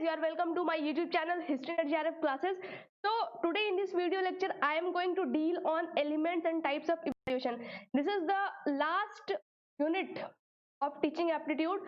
you are welcome to my YouTube channel History at JRF classes. So today in this video lecture I am going to deal on elements and types of evaluation. This is the last unit of teaching aptitude.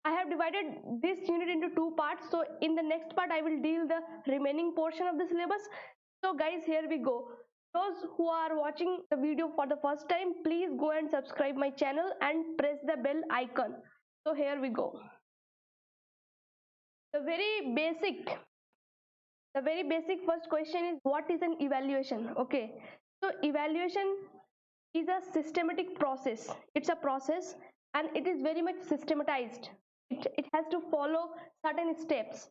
I have divided this unit into two parts. So in the next part I will deal the remaining portion of the syllabus. So guys, here we go. Those who are watching the video for the first time, please go and subscribe my channel and press the bell icon. So here we go. The very basic first question is, what is an evaluation? Okay, so evaluation is a systematic process. It's a process and it is very much systematized. It has to follow certain steps.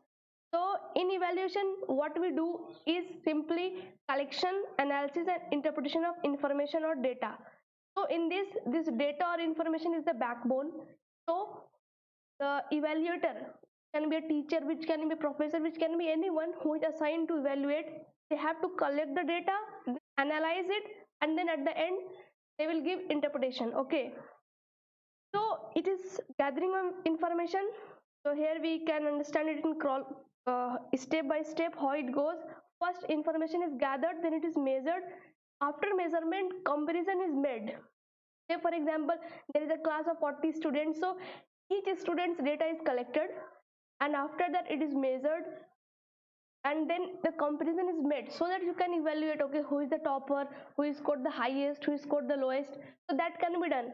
So in evaluation, what we do is simply collection, analysis and interpretation of information or data. So in this data or information is the backbone. So the evaluator can be a teacher, which can be a professor, which can be anyone who is assigned to evaluate. They have to collect the data, analyze it, and then at the end they will give interpretation. Okay, so it is gathering of information. So here we can understand it in step by step how it goes. First, information is gathered, then it is measured. After measurement, comparison is made. Say for example, there is a class of 40 students, so each student's data is collected and after that it is measured and then the comparison is made so that you can evaluate, okay, who is the topper, who is scored the highest, who is scored the lowest. So that can be done.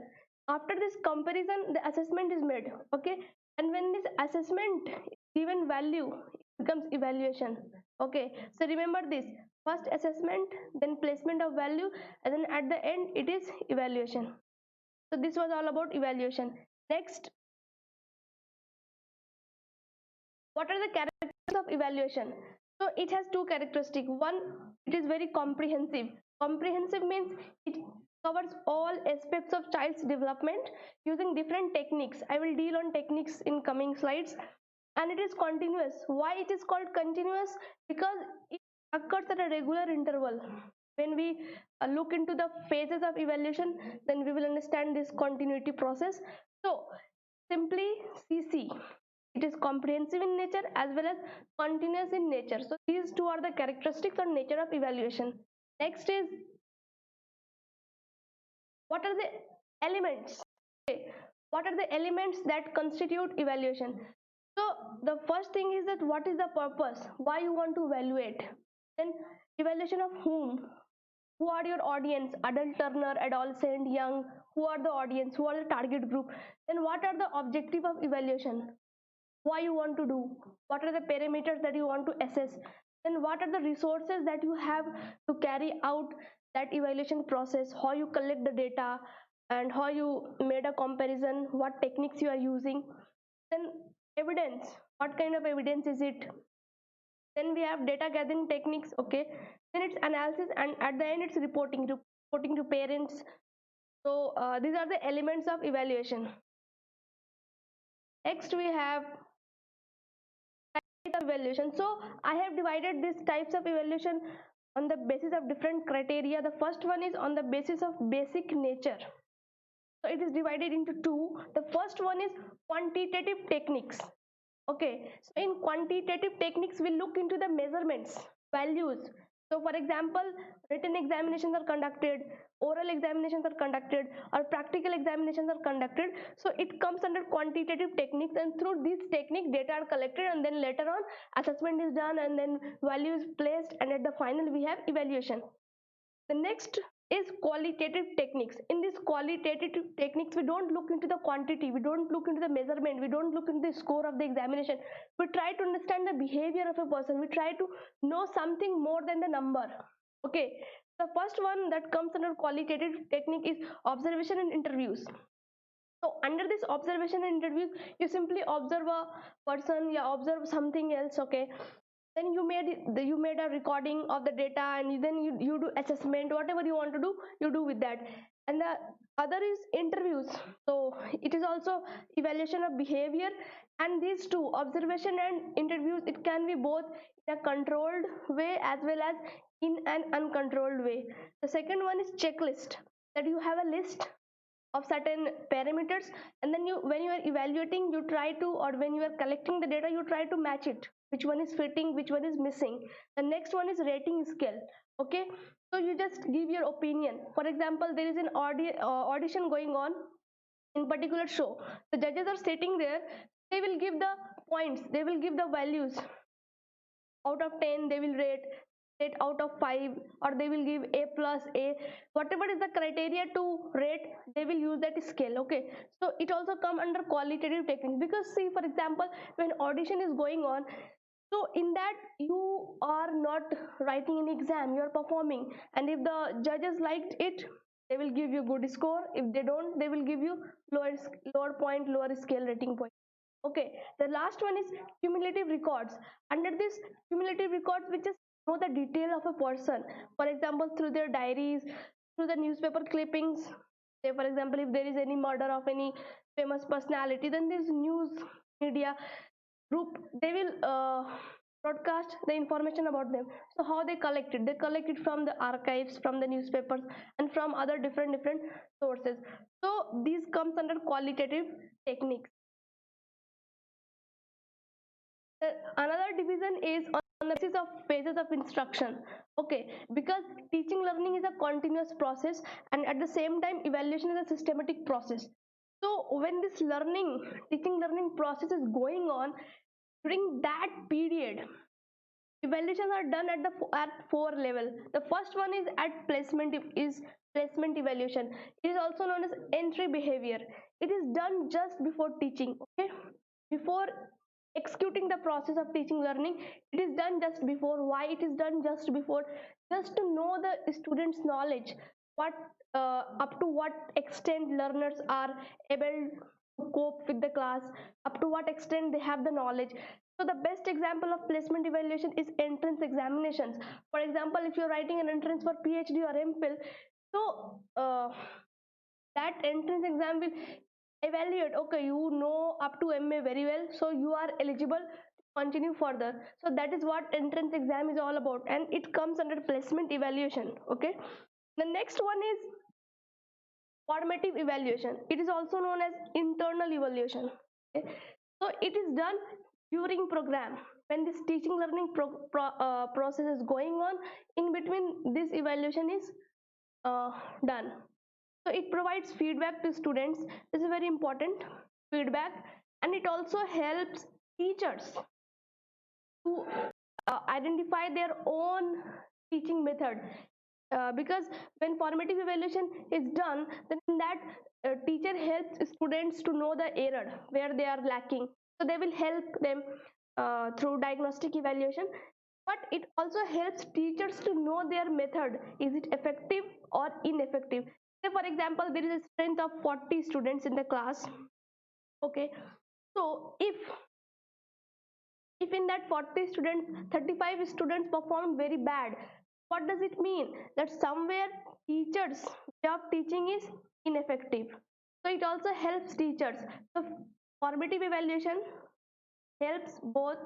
After this comparison, the assessment is made. Okay, and when this assessment given value, it becomes evaluation. Okay, so remember this: first assessment, then placement of value, and then at the end it is evaluation. So this was all about evaluation. Next, what are the characteristics of evaluation? So it has two characteristics. One, it is very comprehensive. Comprehensive means it covers all aspects of child's development using different techniques. I will deal on techniques in coming slides. And it is continuous. Why it is called continuous? Because it occurs at a regular interval. When we look into the phases of evaluation, then we will understand this continuity process. So simply CC, it is comprehensive in nature as well as continuous in nature. So these two are the characteristics or nature of evaluation. Next is, what are the elements? Okay, what are the elements that constitute evaluation? So the first thing is that what is the purpose, why you want to evaluate. Then evaluation of whom, who are your audience, adult learner, adolescent, young, who are the audience, who are the target group. Then what are the objective of evaluation, why you want to do, what are the parameters that you want to assess, then what are the resources that you have to carry out that evaluation process, how you collect the data and how you made a comparison, what techniques you are using. Then evidence, what kind of evidence is it. Then we have data gathering techniques. Okay, then it's analysis, and at the end it's reporting to parents. So these are the elements of evaluation. Next we have types of evaluation. So I have divided these types of evaluation on the basis of different criteria. The first one is on the basis of basic nature. So it is divided into two. The first one is quantitative techniques. Okay, so in quantitative techniques we look into the measurements, values. So for example, written examinations are conducted, oral examinations are conducted, or practical examinations are conducted. So it comes under quantitative techniques, and through this technique data are collected and then later on assessment is done and then value is placed, and at the final we have evaluation. The next is qualitative techniques. In this qualitative techniques we don't look into the quantity, we don't look into the measurement, we don't look into the score of the examination. We try to understand the behavior of a person, we try to know something more than the number. Okay, the first one that comes under qualitative technique is observation and interviews. So under this observation and interviews, you simply observe a person, you observe something else. Okay, then you made a recording of the data, and then you do assessment, whatever you want to do you do with that. And the other is interviews. So it is also evaluation of behavior, and these two, observation and interviews, it can be both in a controlled way as well as in an uncontrolled way. The second one is checklist, that you have a list of certain parameters, and then you, when you are evaluating, you try to, or when you are collecting the data, you try to match it, which one is fitting, which one is missing. The next one is rating scale. Okay, so you just give your opinion. For example, there is an audition going on in particular show. The judges are sitting there, they will give the points, they will give the values. Out of 10 they will rate out of 5, or they will give a plus a, whatever is the criteria to rate, they will use that scale. Okay, so it also come under qualitative techniques, because see, for example, when audition is going on, so in that you are not writing an exam, you are performing, and if the judges liked it, they will give you good score. If they don't, they will give you lower point, lower scale rating point. Okay, the last one is cumulative records. Under this cumulative records, we just know the detail of a person, for example, through their diaries, through the newspaper clippings. Say for example, if there is any murder of any famous personality, then this news media group, they will broadcast the information about them. So how they collect it? They collect it from the archives, from the newspapers, and from other different sources. So these comes under qualitative techniques. Another division is on the basis of phases of instruction. Okay, because teaching learning is a continuous process, and at the same time evaluation is a systematic process. So when this teaching learning process is going on, during that period, evaluations are done at the at 4 level. The first one is at placement evaluation. It is also known as entry behavior. It is done just before teaching. Okay, before executing the process of teaching learning, it is done just before. Why it is done just before? Just to know the students knowledge, what up to what extent learners are able to cope with the class, up to what extent they have the knowledge. So the best example of placement evaluation is entrance examinations. For example, if you're writing an entrance for PhD or MPhil, so that entrance exam will evaluate, okay, you know up to MA very well, so you are eligible to continue further. So that is what entrance exam is all about, and it comes under placement evaluation. Okay, the next one is formative evaluation. It is also known as internal evaluation. Okay, so it is done during program, when this teaching learning process is going on. In between, this evaluation is done. So it provides feedback to students. This is very important, feedback. And it also helps teachers to identify their own teaching method, because when formative evaluation is done, then in that teacher helps students to know the error where they are lacking, so they will help them through diagnostic evaluation. But it also helps teachers to know their method, is it effective or ineffective. Say for example, there is a strength of 40 students in the class. Okay, so if in that 40 students, 35 students performed very bad, what does it mean? That somewhere teachers way of teaching is ineffective. So it also helps teachers. So formative evaluation helps both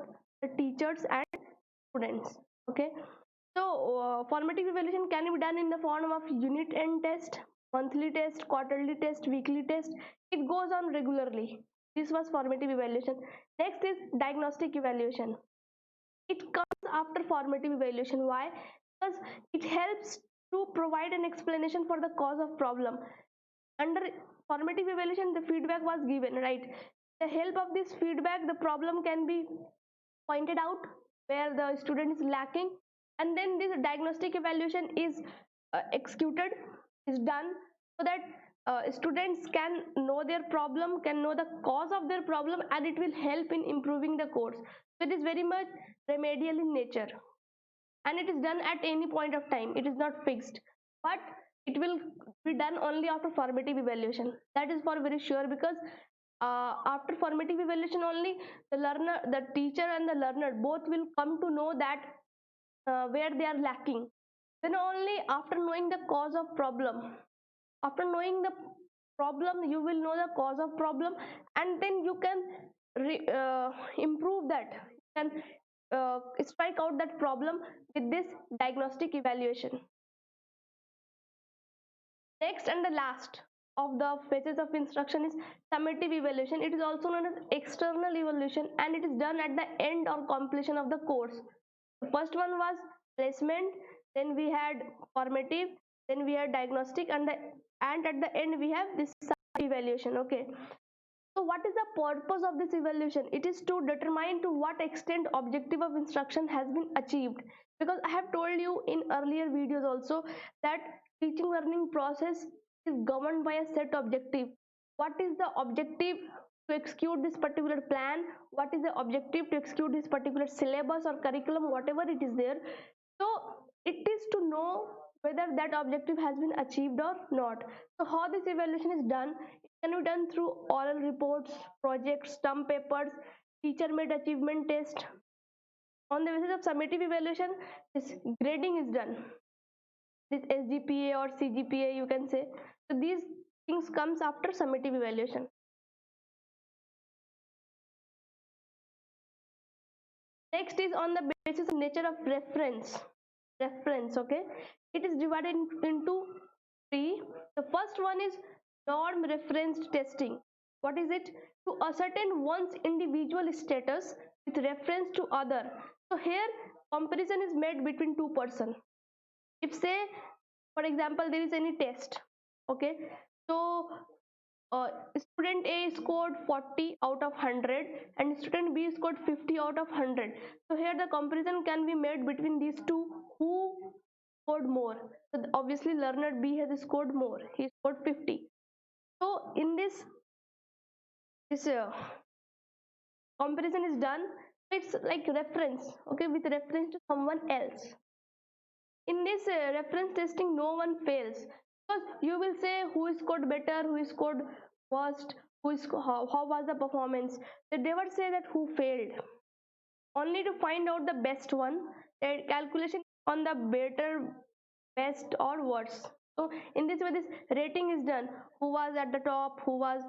the teachers and students. Okay, so formative evaluation can be done in the form of unit end test, monthly test, quarterly test, weekly test. It goes on regularly. This was formative evaluation. Next is diagnostic evaluation. It comes after formative evaluation. Why? Because it helps to provide an explanation for the cause of problem. Under formative evaluation, the feedback was given, right? The help of this feedback, the problem can be pointed out where the student is lacking, and then this diagnostic evaluation is executed, is done, so that students can know their problem, can know the cause of their problem, and it will help in improving the course. So it is very much remedial in nature, and it is done at any point of time. It is not fixed, but it will be done only after formative evaluation. That is for very sure, because after formative evaluation only, the teacher and the learner both will come to know that where they are lacking. Then only after knowing the cause of problem, after knowing the problem, you will know the cause of problem, and then you can improve that. You can strike out that problem with this diagnostic evaluation. Next and the last, of the phases of instruction is summative evaluation. It is also known as external evaluation, and it is done at the end or completion of the course. The first one was placement, then we had formative, then we had diagnostic, and at the end we have this evaluation. Okay, so what is the purpose of this evaluation? It is to determine to what extent objective of instruction has been achieved. Because I have told you in earlier videos also that teaching learning process is governed by a set objective. What is the objective to execute this particular plan? What is the objective to execute this particular syllabus or curriculum, whatever it is there? So it is to know whether that objective has been achieved or not. So how this evaluation is done? It can be done through oral reports, projects, term papers, teacher made achievement test. On the basis of summative evaluation, this grading is done, this SGPA or CGPA you can say. So these things comes after summative evaluation. Next is on the basis of nature of reference. Okay, it is divided into three. The first one is norm referenced testing. What is it? To ascertain one's individual status with reference to other. So here comparison is made between two person. If say for example there is any test, okay, so student A scored 40 out of 100 and student B scored 50 out of 100. So here the comparison can be made between these two, who scored more. So obviously learner B has scored more, he scored 50. So in this comparison is done, it's like reference, okay, with reference to someone else. In this reference testing no one fails, because you will say who scored better, who scored worst, how was the performance. They never say that who failed, only to find out the best one. A calculation on the better, best or worse. So in this way this rating is done, who was at the top, who was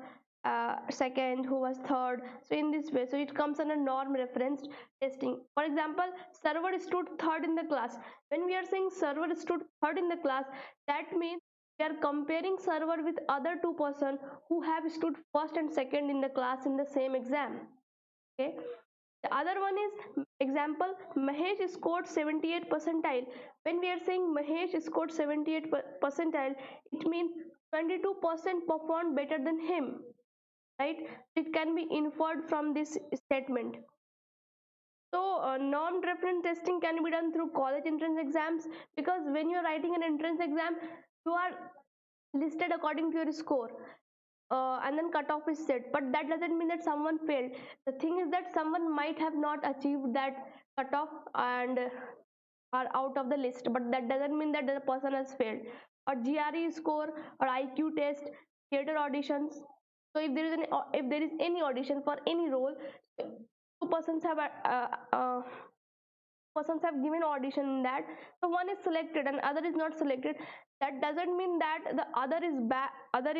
second, who was third. So in this way, so it comes under norm referenced testing. For example, server stood third in the class. When we are saying server stood third in the class, that means we are comparing server with other two person who have stood first and second in the class in the same exam. Okay, the other one is example, Mahesh scored 78 percentile. When we are saying Mahesh scored 78 percentile, it means 22% performed better than him, right? It can be inferred from this statement. So norm reference testing can be done through college entrance exams, because when you are writing an entrance exam, you are listed according to your score. And then cutoff is set, but that doesn't mean that someone failed. The thing is that someone might have not achieved that cutoff and are out of the list, but that doesn't mean that the person has failed. Or GRE score or IQ test, theater auditions. So if there is any audition for any role, two persons have given audition in that, so one is selected and other is not selected. That doesn't mean that the other is bad, other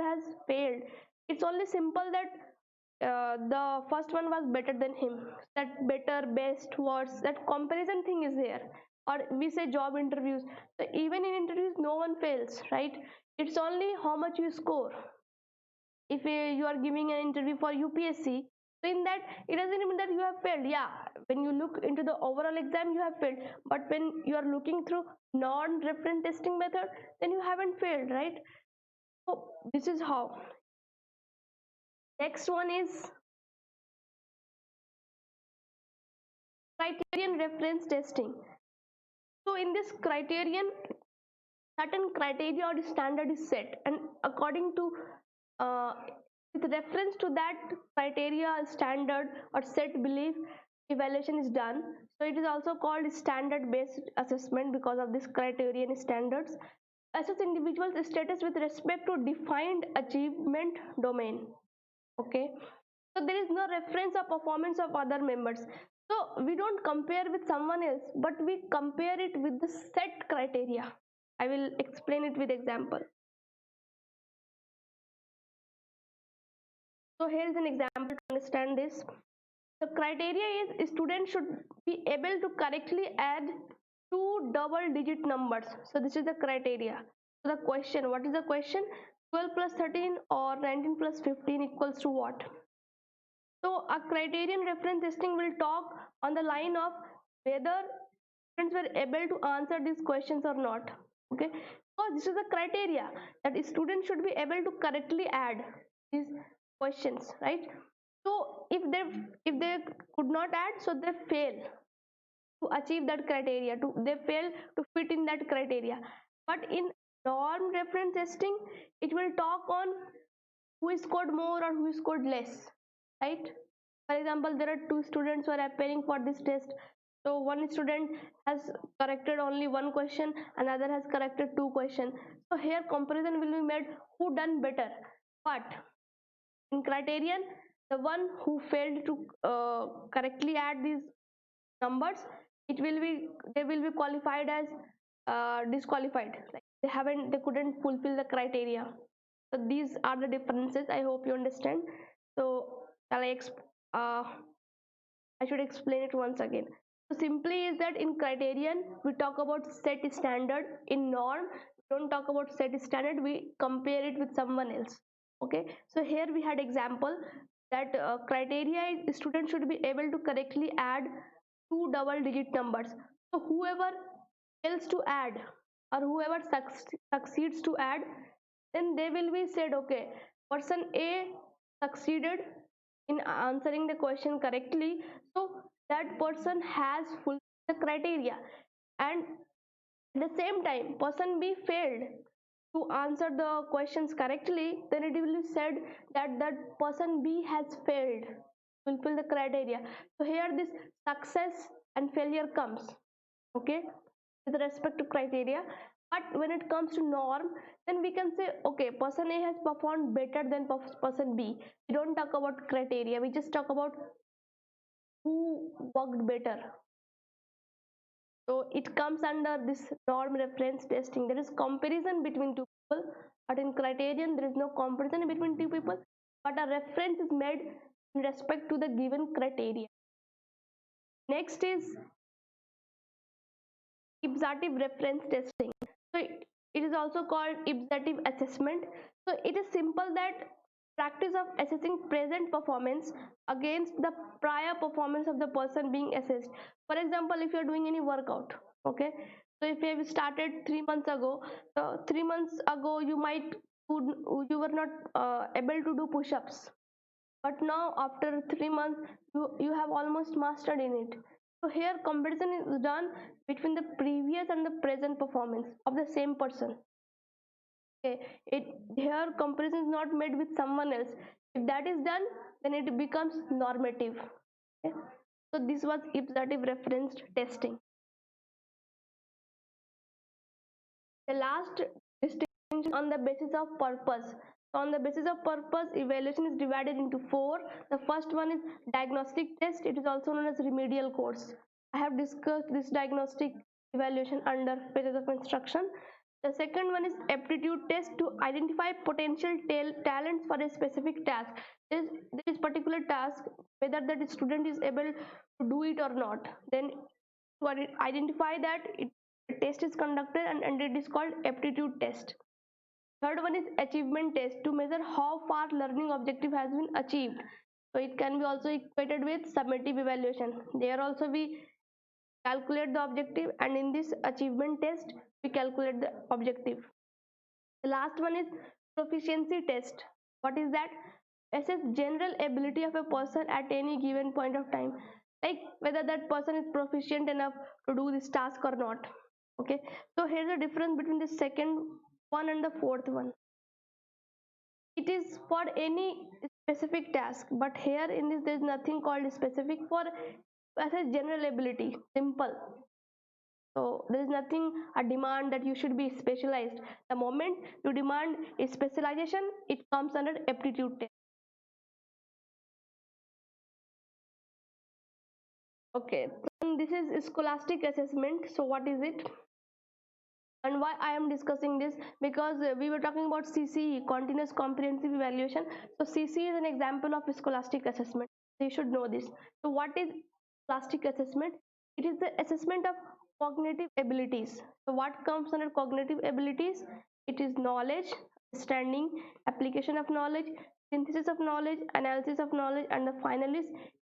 has failed. It's only simple that the first one was better than him. That better, best, worse, that comparison thing is there. Or we say job interviews, so even in interviews no one fails, right? It's only how much you score. If you are giving an interview for UPSC, so in that it doesn't mean that you have failed. Yeah, when you look into the overall exam you have failed, but when you are looking through non-reference testing method, then you haven't failed, right? So this is how. Next one is criterion reference testing. So in this criterion, certain criteria or standard is set, and according to uh, with reference to that criteria, standard or set belief, evaluation is done. So it is also called standard based assessment, because of this criterion standards assess individual's status with respect to defined achievement domain. Okay, so there is no reference or performance of other members. So we don't compare with someone else, but we compare it with the set criteria. I will explain it with example. So here is an example to understand this. The criteria is students should be able to correctly add two double digit numbers. So this is the criteria. So the question, what is the question? 12 plus 13 or 19 plus 15 equals to what? So a criterion reference testing will talk on the line of whether students were able to answer these questions or not. Okay, so this is the criteria that students should be able to correctly add these questions, right? So if they could not add, so they fail to achieve that criteria, to they fail to fit in that criteria. But in norm reference testing, it will talk on who scored more or who scored less, right? For example, there are two students who are appearing for this test. So one student has corrected only one question, another has corrected two questions. So here comparison will be made who done better. But in criterion, the one who failed to correctly add these numbers, it will be they will be qualified as disqualified, like they couldn't fulfill the criteria. So these are the differences. I hope you understand. So shall uh, I should explain it once again. So simply is that in criterion we talk about set standard. In norm we don't talk about set standard, we compare it with someone else. Okay, so here we had example that criteria is student should be able to correctly add two double digit numbers. So whoever fails to add or whoever succeeds to add, then they will be said, okay, person A succeeded in answering the question correctly, so that person has fulfilled the criteria. And at the same time person B failed to answer the questions correctly, then it will be said that that person B has failed to fulfill the criteria. So here this success and failure comes, okay, with respect to criteria. But when it comes to norm, then we can say, okay, person A has performed better than person B. We don't talk about criteria, we just talk about who worked better. So it comes under this norm reference testing. There is comparison between two people, but in criterion there is no comparison between two people, but a reference is made in respect to the given criteria. Next is Ipsative reference testing. So it is also called Ipsative assessment. So it is simple that practice of assessing present performance against the prior performance of the person being assessed. For example, if you are doing any workout, okay, so if you have started 3 months ago, so 3 months ago you were not able to do push-ups, but now after 3 months you have almost mastered in it. So here comparison is done between the previous and the present performance of the same person. Okay, it here comparison is not made with someone else. If that is done, then it becomes normative. Okay, so this was Ipsative referenced testing. The last distinction on the basis of purpose. So on the basis of purpose, evaluation is divided into four. The first one is diagnostic test. It is also known as remedial course. I have discussed this diagnostic evaluation under phases of instruction. The second one is aptitude test to identify potential talents for a specific task. There is particular task, whether that student is able to do it or not. Then to identify that, a test is conducted and it is called aptitude test. Third one is achievement test to measure how far learning objective has been achieved. So it can be also equated with summative evaluation. There also we calculate the objective, and in this achievement test we calculate the objective. The last one is proficiency test. What is that? Assess general ability of a person at any given point of time, like whether that person is proficient enough to do this task or not. Okay, so here's the difference between the second one and the fourth one. It is for any specific task, but here in this there is nothing called specific. For assess general ability, simple. So there is nothing a demand that you should be specialized. The moment you demand a specialization, it comes under aptitude test. Okay, then this is scholastic assessment. So what is it? And why I am discussing this? Because we were talking about CCE, continuous comprehensive evaluation. So CCE is an example of scholastic assessment. So you should know this. So what is scholastic assessment? It is the assessment of cognitive abilities. So what comes under cognitive abilities? It is knowledge, understanding, application of knowledge, synthesis of knowledge, analysis of knowledge, and the final is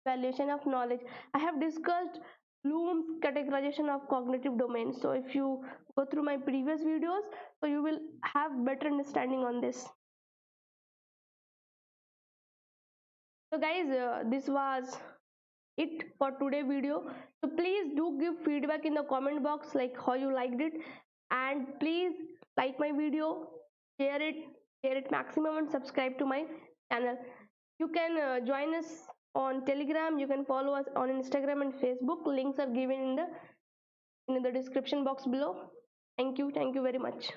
evaluation of knowledge. I have discussed Bloom's categorization of cognitive domains. So if you go through my previous videos, so you will have better understanding on this. So guys, this was it for today video. So please do give feedback in the comment box, like how you liked it, and please like my video, share it maximum, and subscribe to my channel. You can join us on Telegram, you can follow us on Instagram and Facebook. Links are given in the description box below. Thank you very much.